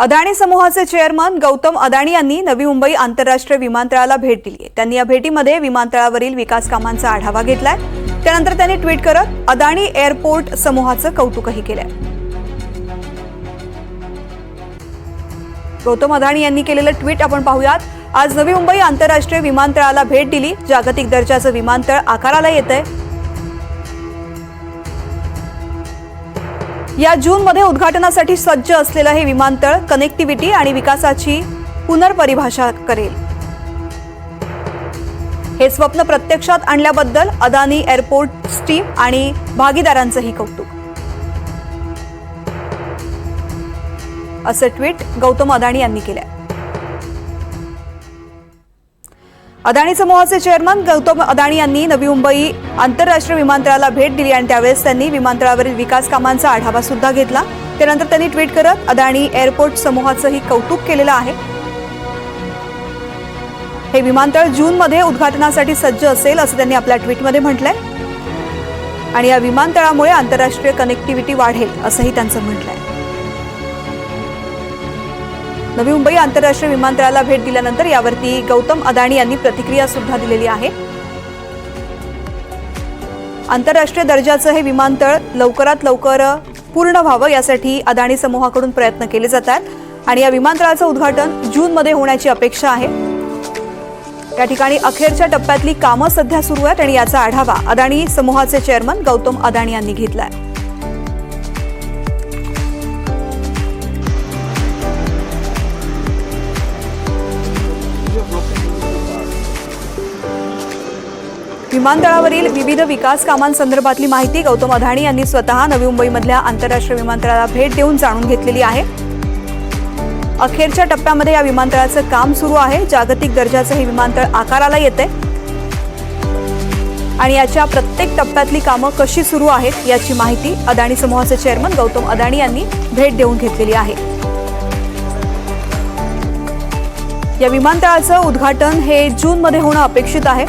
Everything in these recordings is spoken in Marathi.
अदानी समूहाचे चेअरमन गौतम अदानी यांनी नवी मुंबई आंतरराष्ट्रीय विमानतळाला भेट दिली आहे। त्यांनी या भेटीमध्ये विमानतळावरील विकास कामांचा आढावा घेतलाय। त्यानंतर त्यांनी ट्विट करत अदानी एअरपोर्ट समूहाचं कौतुकही केलंय। गौतम अदानी यांनी केलेलं ट्विट आपण पाहूयात। आज नवी मुंबई आंतरराष्ट्रीय विमानतळाला भेट दिली। जागतिक दर्जाचं विमानतळ आकाराला येतंय। या जूनमध्ये उद्घाटनासाठी सज्ज असलेलं हे विमानतळ कनेक्टिव्हिटी आणि विकासाची पुनर्परिभाषा करेल। हे स्वप्न प्रत्यक्षात आणल्याबद्दल अदानी एअरपोर्ट टीम आणि भागीदारांचंही कौतुक, असं ट्विट गौतम अदानी यांनी केलंय। अदानी समूहाचे चेअरमन गौतम अदानी यांनी नवी मुंबई आंतरराष्ट्रीय विमानतळाला भेट दिली आणि त्यावेळेस त्यांनी विमानतळावरील विकास कामांचा आढावा सुद्धा घेतला। त्यानंतर त्यांनी ट्विट करत अदानी एअरपोर्ट समूहाचंही कौतुक केलेलं आहे। हे विमानतळ जूनमध्ये उद्घाटनासाठी सज्ज असेल असं त्यांनी आपल्या ट्विटमध्ये म्हटलंय आणि या विमानतळामुळे आंतरराष्ट्रीय कनेक्टिव्हिटी वाढेल असंही त्यांचं म्हटलंय। नवी मुंबई आंतरराष्ट्रीय विमानतळाला भेट दिल्यानंतर यावरती गौतम अदानी यांनी प्रतिक्रिया सुद्धा दिलेली आहे। आंतरराष्ट्रीय दर्जाचं हे विमानतळ लवकरात लवकर पूर्ण व्हावं यासाठी अदानी समूहाकडून प्रयत्न केले जातात आणि या विमानतळाचं उद्घाटन जूनमध्ये होण्याची अपेक्षा आहे। या ठिकाणी अखेरच्या टप्प्यातली कामं सध्या सुरू आहेत आणि याचा आढावा अदानी समूहाचे चेअरमन गौतम अदानी यांनी घेतलाय। विमानतळावरील विविध विकास कामांसंदर्भातली माहिती गौतम अदानी यांनी स्वतः नवी मुंबईमधल्या आंतरराष्ट्रीय विमानतळाला भेट देऊन जाणून घेतलेली आहे। अखेरच्या टप्प्यामध्ये या विमानतळाचं काम सुरू आहे। जागतिक दर्जाचं हे विमानतळ आकाराला येतंय आणि याच्या प्रत्येक टप्प्यातली कामं कशी सुरू आहेत याची माहिती अदानी समूहाचे चेअरमन गौतम अदानी यांनी भेट देऊन घेतलेली आहे। या विमानतळाचं उद्घाटन हे जूनमध्ये होणं अपेक्षित आहे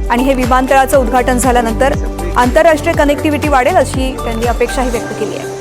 आणि हे विमानतळाचं उद्घाटन झाल्यानंतर आंतरराष्ट्रीय कनेक्टिव्हिटी वाढेल अशी त्यांनी अपेक्षाही व्यक्त केली आहे।